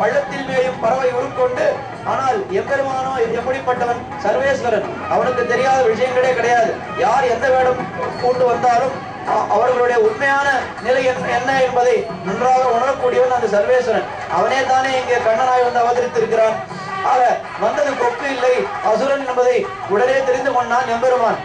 பள்ளத்தில் மேயும் பறவை உருக்கொண்டு. ஆனால் எம்பெருமானோ எப்படிப்பட்டவன்? சர்வேஸ்வரன். அவனுக்கு தெரியாத விஷயங்களே கிடையாது. யார் எந்த வேடம் கொண்டு வந்தாலும் அவர்களுடைய உண்மையான நிலை என்ன என்பதை நன்றாக உணரக்கூடியவன் அந்த சர்வேஸ்வரன். அவனே தானே இங்கே கண்ணனாய் வந்து அவதரித்திருக்கிறான். ஆக வந்தது கொக்கு இல்லை, அசுரன் என்பதை உடனே தெரிந்து கொண்டான் எம்பெருமான்.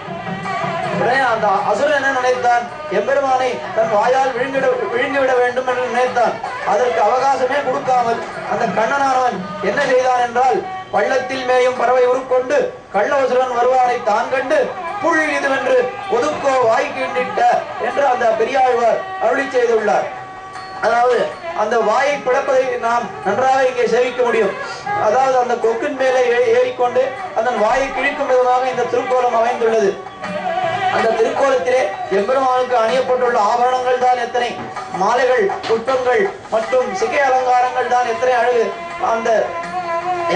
உடனே அந்த அசுரன் என்ன நினைத்தான்? எம்பெருமானை தன் வாயால் விழுங்கிவிட வேண்டும் என்று நினைத்தான். அதற்கு அவகாசமே கொடுக்காமல் அந்த கண்ணனானவன் என்ன செய்தான் என்றால், பள்ளத்தில் மேயும் பறவை உருக்கொண்டு கள்ளவசுரன் வருவானை தான் கண்டு புள் இதுவென்று ஒதுக்கோ வாய்க்கின்ற என்று அந்த பெரியாழ்வார் அருளி செய்துள்ளார். அதாவது அந்த வாயை பிளப்பதை நாம் நன்றாக இங்கே சேவிக்க முடியும். அதாவது அந்த கொக்கின் மேலே ஏறிக்கொண்டு அதன் வாயை கிழிக்கும் விதமாக இந்த திருக்கோலம் அமைந்துள்ளது. அந்த திருக்கோலத்திலே எம்பெருமானுக்கு அணியப்பட்டுள்ள ஆபரணங்கள் தான் எத்தனை, மாலைகள், புஷ்பங்கள் மற்றும் சிகை அலங்காரங்கள் தான் எத்தனை அழகு. அந்த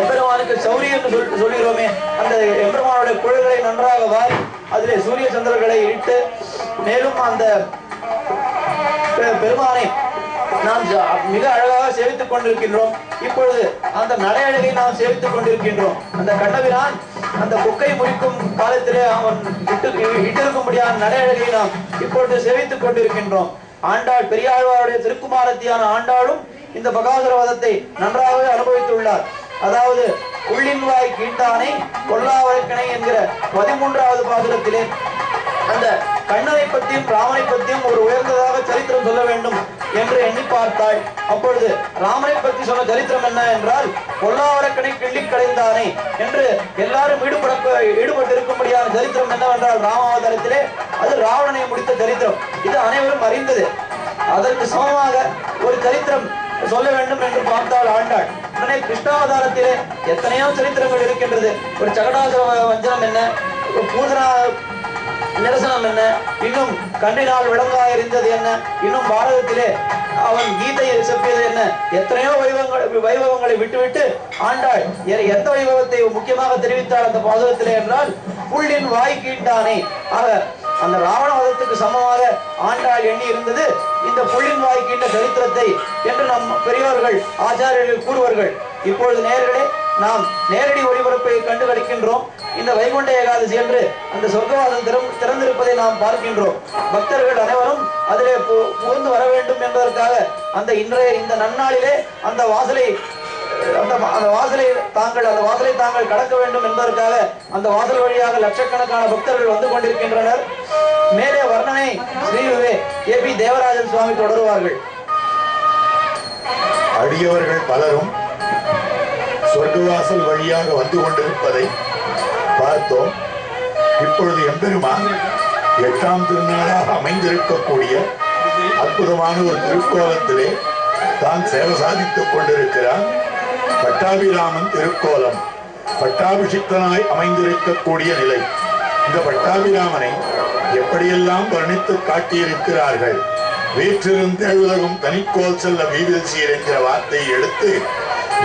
எம்பெருமானுக்கு சௌரி என்று சொல்கிறோமே, அந்த எம்பெருமானுடைய குழல்களை நன்றாக வாரி அதிலே சூரிய சந்திரர்களை இட்டு, மேலும் அந்த பெருமானை நாம் மிக அழகாக சேவித்துக் கொண்டிருக்கின்றோம். இப்பொழுது அந்த நடையழகை நாம் சேவித்துக் கொண்டிருக்கின்றோம். அந்த கண்ணபிரான் அந்த கொக்கை முடிக்கும் காலத்திலே அவன் இட்டிருக்கும்படியான நடையழகை நாம் இப்பொழுது சேவித்துக் கொண்டிருக்கின்றோம். ஆண்டாள், பெரியாழ்வாருடைய திருக்குமாரத்தியான ஆண்டாளும் இந்த பகாசுரவதத்தை நன்றாகவே அனுபவித்துள்ளார். அதாவது உள்ளின் வாய் கீழ்த்தானை கொல்லாவரைக்கணை என்கிற 13வது பாசுரத்திலே அந்த கண்ணனை பற்றியும் ராமனை பற்றியும் ஒரு உயர்ந்ததாக சரித்திரம் சொல்ல வேண்டும் என்று எண்ணி பார்த்தாள். அப்பொழுது ராமனை பற்றி சொன்ன சரித்திரம் என்ன என்றால், கொல்லாவரக்கணை கிள்ளி களைந்தானே என்று எல்லாரும் ஈடுபட்டிருக்கும்படியான சரித்திரம் என்னவென்றால் ராமாவதாரத்திலே அது ராவணனை முடித்த சரித்திரம். இது அனைவரும் அறிந்தது. அதற்கு சமமாக ஒரு சரித்திரம் சொல்ல வேண்டும் என்று பார்த்தால் ஆண்டாள். உடனே கிருஷ்ணாவதாரத்திலே எத்தனையோ சரித்திரங்கள் இருக்கின்றது. ஒரு சகடாசுர வஞ்சனம் என்ன, பூதனா நிரசனம் என்ன, இன்னும் கண்டினால் விலங்கா இருந்தது என்ன, இன்னும் பாரதத்திலே அவன் கீதையை செப்பியது என்ன, எத்தனையோ வைபவங்களை விட்டுவிட்டு ஆண்டாள் எந்த வைபவத்தை முக்கியமாக தெரிவித்தாள் அந்த பாசுரத்திலே என்றால், புள்ளின் வாய் கீண்டானே. ஆக அந்த ராவண வதத்துக்கு சமமாக ஆண்டாள் எண்ணி இருந்தது இந்த புள்ளின் வாய் கீண்ட சரித்திரத்தை என்று நம் பெரியோர்கள் ஆச்சாரியர்கள் கூறுவார்கள். இப்பொழுது நேர்களே நாம் நேரடி ஒளிபரப்பை கண்டு கிடைக்கின்றோம். இந்த வைகுண்ட ஏகாதசி என்று அந்த சொர்க்கவாசல் திறந்திருப்பதை நாம் பார்க்கின்றோம். பக்தர்கள் அனைவரும் அதிலே புகுந்து வர வேண்டும் என்பதற்காக இந்த நன்னாளிலே அந்த வாசலை தாங்கள் கடக்க வேண்டும் என்பதற்காக அந்த வாசல் வழியாக லட்சக்கணக்கான பக்தர்கள் வந்து கொண்டிருக்கின்றனர். மேலே வர்ணனை ஸ்ரீ ஏபி தேவராஜன் சுவாமி தொடருவார்கள். அடியவர்கள் பலரும் சொர்க்கவாசல் வழியாக வந்து கொண்டிருப்பதை பார்த்தோம். இப்பொழுது எம்பெருமான் 8ஆம் திருநாளாக அமைந்திருக்கக்கூடிய அற்புதமான ஒரு திருக்கோலத்திலே தான் சேவை சாதித்துக் கொண்டிருக்கிறான். பட்டாபிராமன் திருக்கோலம் பட்டாபிஷிக்தனாய் அமைந்திருக்கக்கூடிய நிலை. இந்த பட்டாபிராமனை எப்படியெல்லாம் வர்ணித்து காட்டியிருக்கிறார்கள். வீற்றிருந்து ஏழுலகம் தனிக்கோல் செல்ல வீதில் சீர் என்கிற வார்த்தையை எடுத்து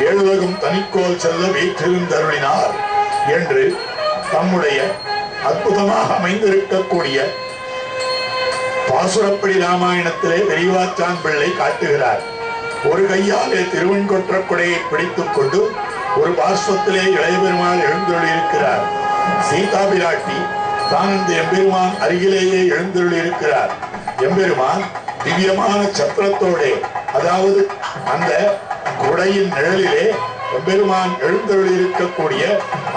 ஏழுலகம் தனிக்கோல் செல்ல வீற்றிருந்தருளினார் என்று தம்முடைய அற்புதமாக அமைந்திருக்கக்கூடிய பாசுரப்படி ராமாயணத்திலே பெரியவாச்சான் பிள்ளை காட்டுகிறார். ஒரு கையாலே திருவெண்கொற்ற குடையை பிடித்துக் கொண்டு ஒரு பாஸ்வத்திலே இளைய பெருமாள் எழுந்தருளியிருக்கிறார். சீதா பிராட்டி தான் இந்த எம்பெருமான் அருகிலேயே எழுந்தருளியிருக்கிறார். எம்பெருமான் திவ்யமான சத்திரத்தோடே, அதாவது அந்த குடையின் நிழலிலே எம்பெருமான் எழுந்தருளியிருக்கக்கூடிய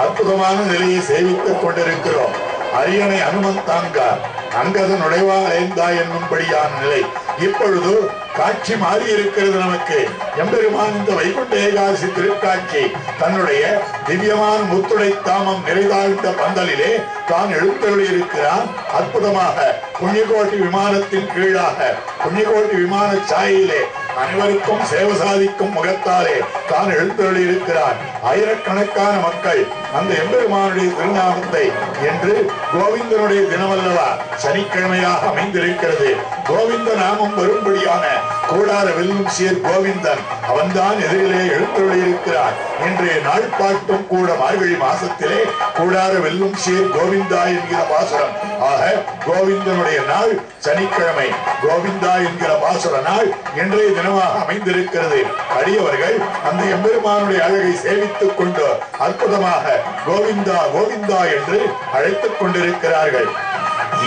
அற்புதமான நிலையை சேவித்துக் கொண்டிருக்கிறோம். அரியணை அனுமந்தாங்கார் அங்கத நுழைவா அலைந்தா என்னும்படியான நிலை இப்பொழுது காட்சி மாறி இருக்கிறது. நமக்கு எம்பெருமான் இந்த வைகுண்ட ஏகாதசி திருக்காட்சி தன்னுடைய திவ்யமான முத்துடை தாமம் நிறைதாழ்ந்த பந்தலிலே தான் எழுந்தருளி இருக்கிறான். அற்புதமாக புண்ணியகோட்டி விமானத்தின் கீழாக புண்ணியகோட்டி விமான சாயிலே அனைவருக்கும் சேவை சாதிக்கும் முகத்தாலே தான் எழுந்தருளி இருக்கிறான். ஆயிரக்கணக்கான மக்கள் அந்த எம்பெருமானுடைய திருநாமத்தை என்று கோவிந்தனுடைய தினமல்லவா சனிக்கிழமையாக அமைந்திருக்கிறது. கோவிந்த நாமம் வரும்படியான கூடார வெல்லும் சீர் கோவிந்தன் அவன்தான் எதிரிலே எழுந்தருளியிருக்கிறான். இன்றைய நாள் பாட்டும் கூட மார்கழி மாசத்திலே கூடார வெல்லும் சீர் கோவிந்தா என்கிற பாசுரம். ஆக கோவிந்தனுடைய நாள் சனிக்கிழமை, கோவிந்தா என்கிற பாசுர நாள் இன்றைய தினமாக அமைந்திருக்கிறது. அடியவர்கள் அந்த எம்பெருமானுடைய அழகை சேவித்துக் கொண்டு அற்புதமாக கோவிந்தா கோவிந்தா என்று அழைத்துக் கொண்டிருக்கிறார்கள்.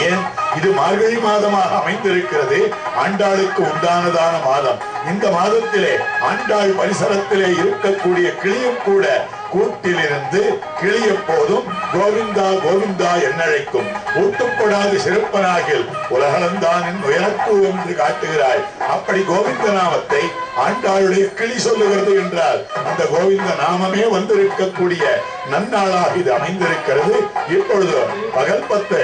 ஏன் இது மார்கழி மாதமாக அமைந்திருக்கிறது? ஆண்டாளுக்கு உண்டானதான மாதம். இந்த மாதத்திலே ஆண்டாள் பரிசரத்திலே இருக்கக்கூடிய கிளியும் கூட கூட்டிலிருந்து கிளிய போதும் கோவிந்தா கோவிந்தா என்னழைக்கும். ஊட்டுப்படாது சிறப்பனாகில் உலகளந்தான் உயரக்கு என்று காட்டுகிறாள். அப்படி கோவிந்த நாமத்தை ஆண்டாளுடைய கிளி சொல்லுகிறது என்றால் அந்த கோவிந்த நாமமே வந்திருக்கக்கூடிய நன்னாளாக இது அமைந்திருக்கிறது. இப்பொழுது பகல் 10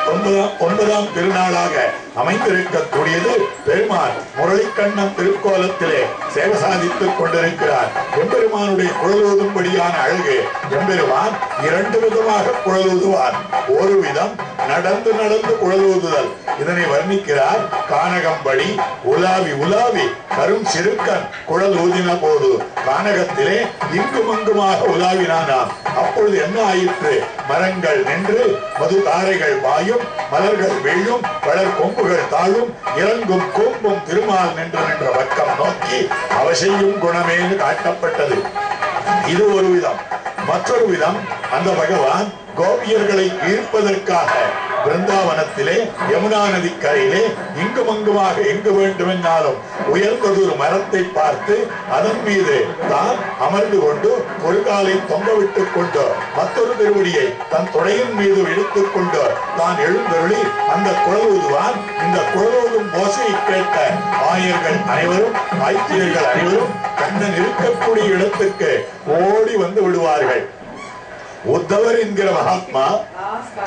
9ஆம் திருநாளாக அமைந்திருக்கக்கூடியது. பெருமான் முரளிக்கண்ணன் திருக்கோலத்திலே சேவை சாதித்துக் கொண்டிருக்கிறார். எம்பெருமானுடைய குழலூதும்படியான அழகு. எம்பெருமான் 2 விதமாக குழலூதுவார். ஒரு விதம் நடந்து நடந்து குழலூதுதல். இதனை வர்ணிக்கிறார். கானகம்படி உலாவி உலாவி கரும் சிறுக்கன் குழல் ஊதின போது கானகத்திலே இங்கும் அங்குமாக உலாவினானாம். அப்பொழுது என்ன ஆயிற்று? மரங்கள் நின்று மது தாரைகள் பாயும், மலர்கள் வீழும், பலர் கொம்புகள் தாழும், இறங்கும் கோம்பும் திருமால் நின்று நின்ற பக்கம் நோக்கி அவசியும் குணமேனு காட்டப்பட்டது. இது ஒரு விதம். மற்றொரு விதம், அந்த பகவான் கோபியர்களை ஈர்ப்பதற்காக பிருந்தாவனத்திலே யமுனா நதி கரையிலே இங்கும் அங்குமாக எங்கு வேண்டுமென்னாலும் உயர்ந்ததொரு மரத்தை பார்த்து அதன் மீது தான் அமர்ந்து கொண்டு ஒரு காலை தொங்க விட்டுக் கொண்டு மற்றொரு திருவடியை தன் தொடையின் மீது இழுத்துக் கொண்டு தான் எழுந்தருளி அந்த குழலூதுவான். இந்த குழலூதும் ஓசையை கேட்ட ஆயர்கள் அனைவரும், ஆய்ச்சியர்கள் அனைவரும் கண்ணன் இருக்கக்கூடிய இடத்துக்கு ஓடி வந்து விடுவார்கள். உத்தவர் என்கிற மகாத்மா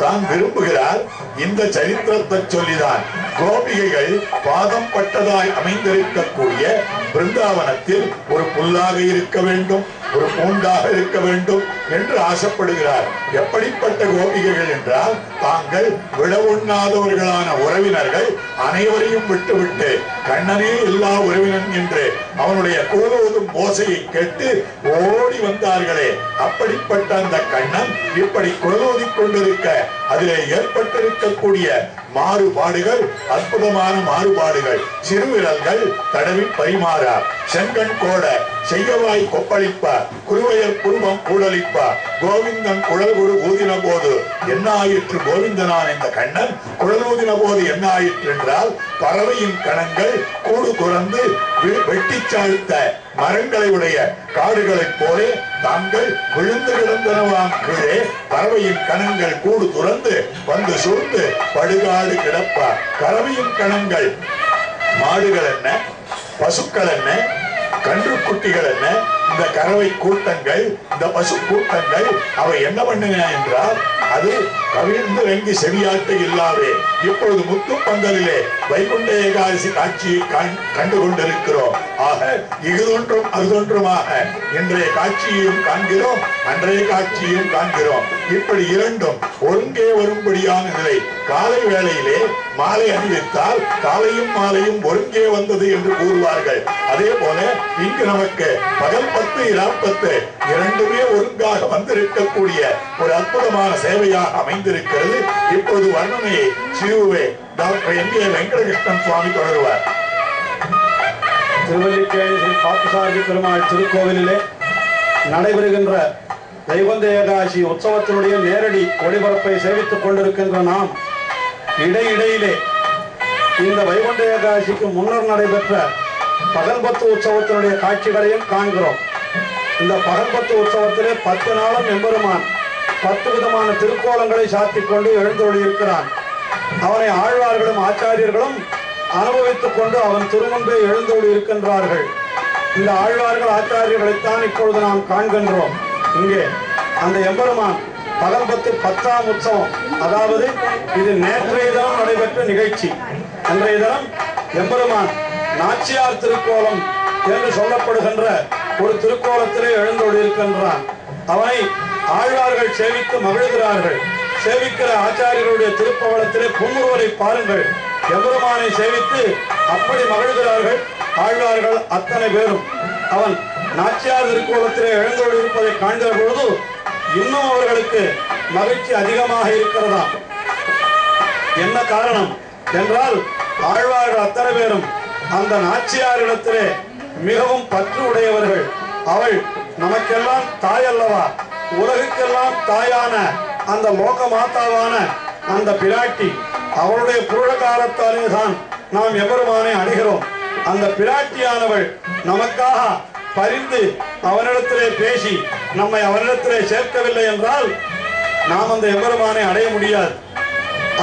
தான் விரும்புகிறார் இந்த சரித்திரத்தை சொல்லிதான் கோபிகைகள் பாதம் பட்டதாய் அமைந்திருக்கக்கூடிய பிருந்தாவனத்தில் ஒரு புல்லாக இருக்க வேண்டும், ஒரு பூண்டாக இருக்க வேண்டும் என்று ஆசைப்படுகிறார். எப்படிப்பட்ட கோபிகைகள் என்றால் தாங்கள் விட உண்ணாதவர்களான உறவினர்கள் அனைவரையும் விட்டுவிட்டு கண்ணனே எல்லா உறவினன் என்று அவனுடைய குழலூதும் ஓசையை கேட்டு ஓடி வந்தார்களே. அப்படிப்பட்ட அந்த கண்ணன் இப்படி குழலூதிக் கொண்டிருக்க அதிலே ஏற்பட்டிருக்கக்கூடிய மாறுபாடுகள் அற்புதமான மாறுபாடுகள். சிறுவிரல்கள் தடவி பரிமாறா, செங்கண் கோட செய்யவாய் கொப்பளிப்ப, குருவையர் குருவம் கூடலிப்ப, கோவிந்தன் குழல் குரு ஊதின போது என்ன ஆயிற்று? கோவிந்தனான் இந்த கண்ணன் குழல் ஊதின போது என்ன ஆயிற்று என்றால் பறவையின் கணங்கள் கூடு துறந்து வெட்டி சாழ்த்த மரங்களை உடைய காடுகளைப் போலே தாங்கள் விழுந்து கிடந்தனவாம் கீழே பறவையின் கணங்கள் கூடு துறந்து வந்து சூழ்ந்து படுகாடு கிடப்பா. கறவையின் கணங்கள் மாடுகள் என்ன, பசுக்கள் என்ன, கன்று குட்டிகள் என்ன, இந்த கறவை கூட்டங்கள், இந்த பசு கூட்டங்கள் அவை என்ன பண்ணின என்றால் அது கவிழ்ந்து வெங்கி செவியாட்டு இல்லாவே இப்பொழுது முத்து பந்தலிலே வைகுண்ட ஏகாதசி காட்சியை கண்டு கொண்டிருக்கிறோம். ஆக இதுதொன்றும் அதுதொன்றுமாக இன்றைய காட்சியையும் காண்கிறோம், அன்றைய காட்சியையும் காண்கிறோம். இப்படி இரண்டும் ஒருங்கே வரும்படியான நிலை. காலை வேளையிலே மாலை அணிவித்தால் காலையும் மாலையும் ஒருங்கே வந்தது என்று கூறுவார்கள். அதே போல இங்கு நமக்கு பகல் 10 இரவு 10 இரண்டுமே ஒருங்காக வந்திருக்கக்கூடிய ஒரு அற்புதமான சேவையாக அமைந்திருக்கிறது. இப்பொழுது வர்ணனையை சிறுவே டாக்டர் எம்.ஏ. வெங்கடகிருஷ்ணன் சுவாமி தொடருவார். திருவல்லிக்கேணி ஸ்ரீ பார்த்தசாரதி பெருமாள் திருக்கோவிலிலே நடைபெறுகின்ற வைகுண்ட ஏகாதசி உற்சவத்தினுடைய நேரடி ஒளிபரப்பை சேவித்துக் கொண்டிருக்கின்ற நாம் இடையிடையிலே இந்த வைகுண்ட ஏகாதசிக்கு முன்னர் நடைபெற்ற பகல் 10 உற்சவத்தினுடைய காட்சிகளையும் காண்கிறோம். இந்த பகல் 10 உற்சவத்திலே 10 நாளும் எம்பெருமான் 10 விதமான திருக்கோலங்களை சாத்திக் கொண்டு எழுந்தருளியிருக்கிறான். அவனை ஆழ்வார்களும் ஆச்சாரியர்களும் அனுபவித்துக் கொண்டு அவன் திருமுன்பே எழுந்தோடு இருக்கின்றார்கள். இந்த ஆழ்வார்கள் ஆச்சாரியர்களைத்தான் இப்பொழுது நாம் காண்கின்றோம். இங்கே அந்த எம்பெருமான் பகல் 10ஆம் உற்சவம், அதாவது இது நேற்றைய தினம் நடைபெற்ற நிகழ்ச்சி. அன்றைய தினம் எம்பெருமான் நாச்சியார் திருக்கோலம் என்று சொல்லப்படுகின்ற ஒரு திருக்கோலத்திலே எழுந்தோடு இருக்கின்றான். அவனை ஆழ்வார்கள் சேவித்து மகிழ்கிறார்கள். சேவிக்கிற ஆச்சாரியர்களுடைய திருப்பவளத்திலே புன்முறுவலை பாருங்கள். எம்பெருமானை சேவித்து அப்படி மகிழ்கிறார்கள் ஆழ்வார்கள் அத்தனை பேரும். அவன் நாச்சியார் திருக்கோலத்திலே எழுந்தொழிருப்பதை காண்கிற பொழுது இன்னும் அவர்களுக்கு மகிழ்ச்சி அதிகமாக இருக்கிறதா. என்ன காரணம் என்றால், ஆழ்வார்கள் அத்தனை பேரும் அந்த நாச்சியாரிடத்திலே மிகவும் பற்று உடையவர்கள். அவள் நமக்கெல்லாம் தாய் அல்லவா, உலகுக்கெல்லாம் தாயான அந்த லோக மாதாவான அந்த பிராட்டி, அவளுடைய புருஷகாரத்தாலே தான் நாம் எம்பெருமானை அணுகிறோம். அந்த பிராட்டியானவள் நமக்காக பரிந்து அவனிடத்திலே பேசி நம்மை அவனிடத்திலே சேர்க்கவில்லை என்றால் நாம் அந்த எம்பெருமானை அடைய முடியாது.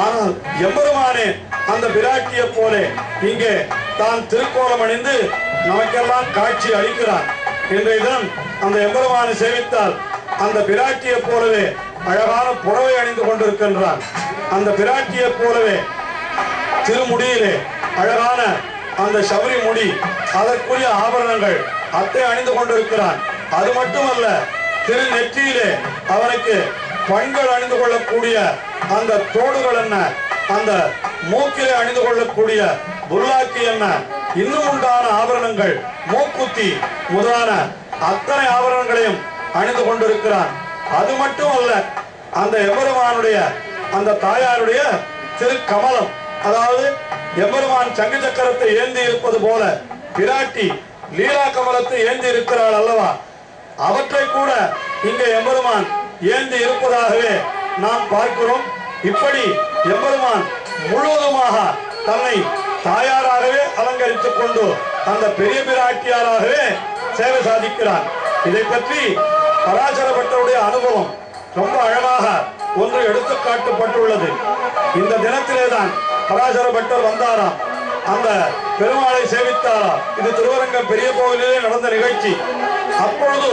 ஆனால் எம்பெருமானே அந்த பிராட்டியை போல இங்கே தான் திருக்கோலம் அணிந்து நமக்கெல்லாம் காட்சி அளிக்கிறான். இன்றைய தினம் அந்த எம்பெருமானை சேவித்தால் அந்த பிராட்டியை போலவே அழகான புடவை அணிந்து கொண்டிருக்கின்றான். அந்த பிராட்டியை போலவே திருமுடியிலே அழகான அந்த சபரி முடி, அதற்குரிய ஆபரணங்கள் அத்தை அணிந்து கொண்டிருக்கிறான். அது மட்டுமல்ல, திரு நெற்றியிலே அவனுக்கு பெண்கள் அணிந்து கொள்ளக்கூடிய அந்த தோடுகள் என்ன, அந்த மூக்கிலே அணிந்து கொள்ளக்கூடிய புல்லாக்கி என்ன, இன்னும் உண்டான ஆபரணங்கள், மூக்குத்தி முதலான அத்தனை ஆபரணங்களையும் அணிந்து கொண்டிருக்கிறான். அது மட்டுமல்ல, அந்த எம்பெருமானுடைய அந்த தாயாருடைய திரு கமலம், அதாவது எம்பெருமான் சங்கு சக்கரத்தை ஏந்தி இருப்பது போல பிராட்டி லீலா கமலத்தை ஏந்தி இருக்கிறாள் அல்லவா, அவற்றை கூட இங்கே எம்பெருமான் ஏந்தி இருப்பதாகவே நாம் பார்க்கிறோம். இப்படி எம்பெருமான் முழுவதுமாக தன்னை தாயாராகவே அலங்கரித்துக் கொண்டு அந்த பெரிய பிராட்டியாராகவே சேவை சாதிக்கிறான். இதை பற்றி பராசர பட்டருடைய அனுபவம் ரொம்ப அழகாக ஒன்று எடுத்துக்காட்டப்பட்டுள்ளது. இந்த தினத்திலேதான் பராசர பட்டர் வந்தாராம், அந்த பெருமாளை சேவித்தாராம். இது திருவரங்கம் பெரிய கோவிலிலே நடந்த நிகழ்ச்சி. அப்பொழுது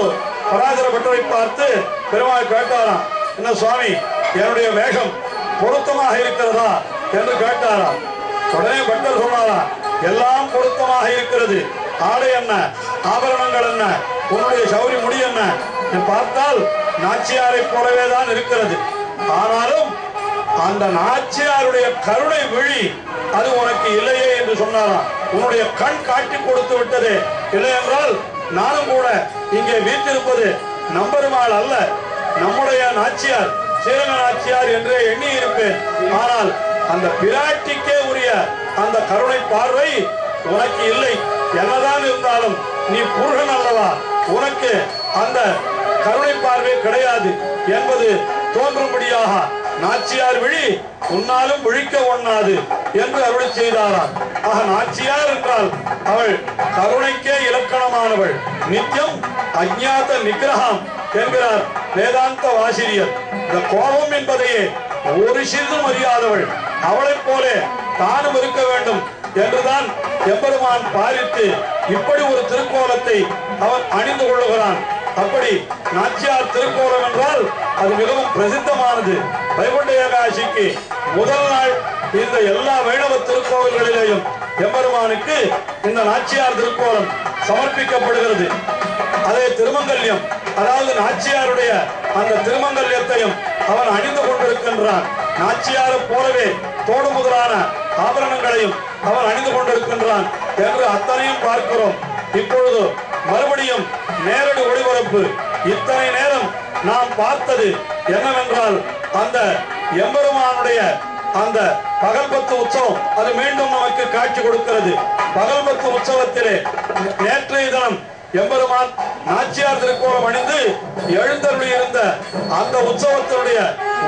பராசர பட்டரை பார்த்து பெருமாள் கேட்டாராம், என்ன சுவாமி, என்னுடைய வேகம் பொருத்தமாக இருக்கிறதா என்று கேட்டாராம். உடனே பட்டர் சொன்னாரா, எல்லாம் பொருத்தமாக இருக்கிறது. ஆடை என்ன, ஆபரணங்கள் என்ன, உன்னுடைய சௌரி முடி என்ன பார்த்தால் நாச்சியாரை போலவே தான் இருக்கிறது. ஆனாலும் அந்த நாச்சியாருடைய கருணை விழி அது உனக்கு இல்லையே என்று சொன்னாராம். உன்னுடைய கண் காட்டி கொடுத்து விட்டதே, இல்லை என்றால் நானும் கூட இங்கே வீட்டிருப்பது நம்பெருமாள் அல்ல, நம்முடைய நாச்சியார் ஸ்ரீரங்க நாச்சியார் என்றே எண்ணி இருப்பேன். ஆனால் அந்த பிராட்டிக்கே உரிய அந்த கருணை பார்வை உனக்கு இல்லை. என்னதான் இருந்தாலும் நீ புருஷன் அல்லவா, உனக்கு அந்த கருணை பார்வை கிடையாது என்பது தோன்றும்படியாக நாச்சியார் விழி உன்னாலும் விழிக்க ஒண்ணாது என்று அருளி செய்தாராம். ஆக நாச்சியார் என்றால் அவள் கருணைக்கே இலக்கணமானவள். நித்தியம் அஜ்ஞாத நிகிரகம் என்கிறார் வேதாந்த வாசிரியர். இந்த கோபம் என்பதையே ஒரு சிறிதும் அறியாதவள், அவளைப் போல தானும் இருக்க வேண்டும் என்றுதான் எம்பெருமான் பாரித்து இப்படி ஒரு திருக்கோலத்தை அவன் அணிந்து கொள்ளுகிறான். அப்படி நாச்சியார் திருக்கோலம் என்றால் அது மிகவும் பிரசித்தமானது. வைகுண்ட ஏகாதசிக்கு முதல் நாள் இந்த எல்லா வைணவ திருக்கோவில்களிலேயும் எம்பெருமானுக்கு இந்த நாச்சியார் திருக்கோலம் சமர்ப்பிக்கப்படுகிறது. அதே திருமங்கல்யம், அதாவது நாச்சியாருடைய அந்த திருமங்கல்யத்தையும் அவன் அணிந்து கொண்டிருக்கின்றான். நாச்சியாரை போலவே தோடு முதலான ஆபரணங்களையும் அவன் அணிந்து கொண்டிருக்கின்றான் என்று அத்தனையும் பார்க்கிறோம். இப்பொழுது மறுபடியும் நேரடி ஒளிபரப்பு. இத்தனை நேரம் நாம் பார்த்தது என்னவென்றால், அந்த எம்பெருமானுடைய அந்த பகல்பத்து உற்சவம் அது மீண்டும் நமக்கு காட்சி கொடுக்கிறது. பகல்பத்து உற்சவத்திலே நேற்றைய தினம் எம்பெருமான் நாச்சியார் திருக்கோலம் அணிந்து எழுந்தருளி இருந்த அந்த உற்சவத்தினுடைய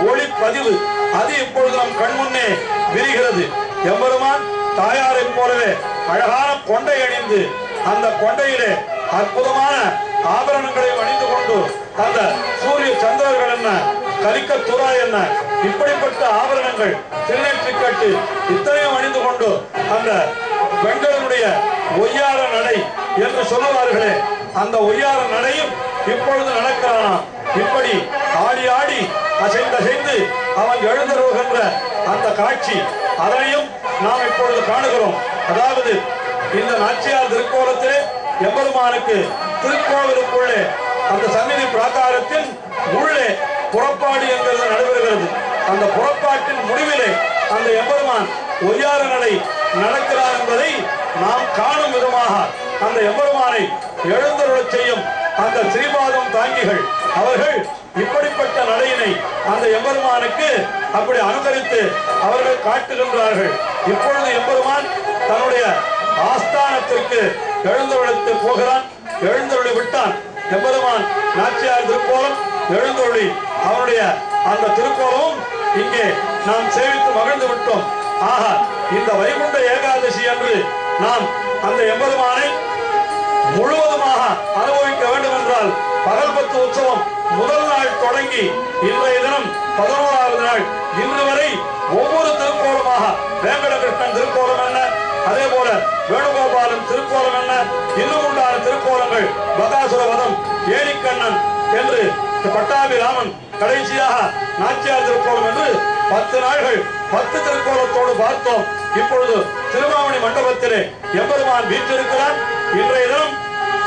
ஒளிப்பதிவு அது இப்பொழுது நம் கண்முன்னே விரிகிறது. எம்பெருமான் தாயாரை போலவே அழகான கொண்டை அணிந்து அந்த கொண்டையிலே அற்புதமான ஆபரணங்களை அணிந்து கொண்டு அந்த சூரிய சந்திரர்கள் என்ன, கலிக்கத்துறா என்ன, இப்படிப்பட்ட ஆபரணங்கள், திருநெற்றிக்கட்டு இத்தனையும் அணிந்து கொண்டு அந்த பெண்களுடைய ஒய்யார நடை என்று சொல்லுவார்களே, அந்த ஒய்யார நடையும் இப்பொழுது நடக்கிறானாம். இப்படி ஆடி ஆடி அசைந்து அவன் எழுந்தருகின்ற அந்த காட்சி அதனையும் நாம் இப்பொழுது காணுகிறோம். அதாவது இந்த நாச்சியார் திருக்கோலத்திலே எம்பெருமானுக்கு திருக்கோவிலுக்குள்ளே அந்த சந்நிதி பிராகாரத்தின் உள்ளே புறப்பாடு என்கிறது நடைபெறுகிறது. அந்த புறப்பாட்டின் முடிவிலே அந்த எம்பெருமான் ஒய்யார நடை நடக்கிறார் என்பதை நாம் காணும் விதமாக அந்த எம்பெருமானை எழுந்தருளச் செய்யும் அந்த ஸ்ரீபாதம் தாங்கிகள் அவர்கள் இப்படிப்பட்ட நடையினை அந்த எம்பெருமானுக்கு அப்படி அனுகரித்து அவர்கள் காட்டுகின்றார்கள். இப்பொழுது எம்பெருமான் தன்னுடைய ஆஸ்தானத்திற்கு எழுந்தருளித்து போகிறான். எழுந்தருளி விட்டான். எம்பெருமான் நாச்சியார் திருக்கோலம் எழுந்தருளி அவருடைய அந்த திருக்கோலமும் இங்கே நாம் சேவித்து மகிழ்ந்து விட்டோம். ஆக இந்த வைகுண்ட ஏகாதசி அன்று நாம் அந்த எம்பெருமானை முழுவதுமாக அனுபவிக்க வேண்டும் என்றால் பகல் 10 உற்சவம் முதல் நாள் தொடங்கி இன்றைய தினம் 11வது நாள் இன்று வரை ஒவ்வொரு திருக்கோலமாக வேங்கடகிருஷ்ணன் திருக்கோலம் என்ன, அதே போல வேணுகோபாலன் திருக்கோலம் என்ன, இன்னும் உண்டான திருக்கோலங்கள் பகாசுர வதம், ஏணிக்கண்ணன் என்று பட்டாபிராமன், கடைசியாக நாச்சியார் திருக்கோலம் என்று 10 நாள்கள் 10 திருக்கோலத்தோடு பார்த்தோம். இப்பொழுது திருமாவணி மண்டபத்திலே எம்பெருமான் வீற்றிருக்கிறான். இன்றைய தினம்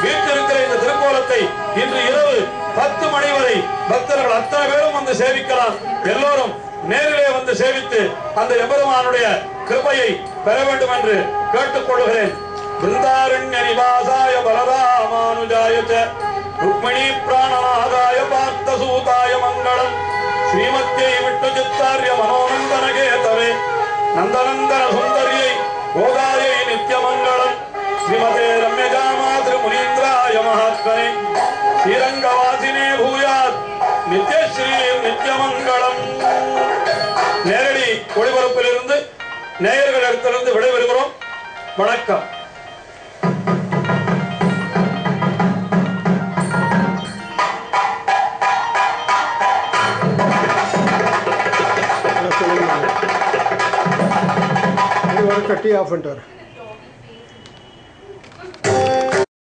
வீற்றிருக்கிற இந்த திருக்கோலத்தை இன்று இரவு 10 மணி வரை பக்தர்கள் அத்தனை பேரும் வந்து சேவிக்கலாம். எல்லோரும் நேரிலே வந்து சேவித்து அந்த எம்பெருமானுடைய கிருபையை பெற வேண்டும் என்று கேட்டுக்கொள்கிறேன். பிருந்தாரண்ய நிவாசாய பலராமானுஜாய ருக்மிணி பிராணநாதாய பார்த்தசூதாய மங்களம். ஸ்ரீமத்யை விட்டு சித்தார்ய மனோநந்தன கேதவே நந்தநந்தன சுந்தரியை கோதாயை நித்யமங்கலம். ஸ்ரீமதே ரம்யஜா மாத்ரு முனீந்திராய மகாத்மனே ஸ்ரீரங்கவாசினே பூயாத் நித்யஸ்ரீ நித்யமங்கலம். நேரடி ஒளிபரப்பிலிருந்து நேயர்கள் இடத்திலிருந்து விடைபெறுகிறோம். வணக்கம். கட்டி ஆஃப் பண்ணிட்டார்.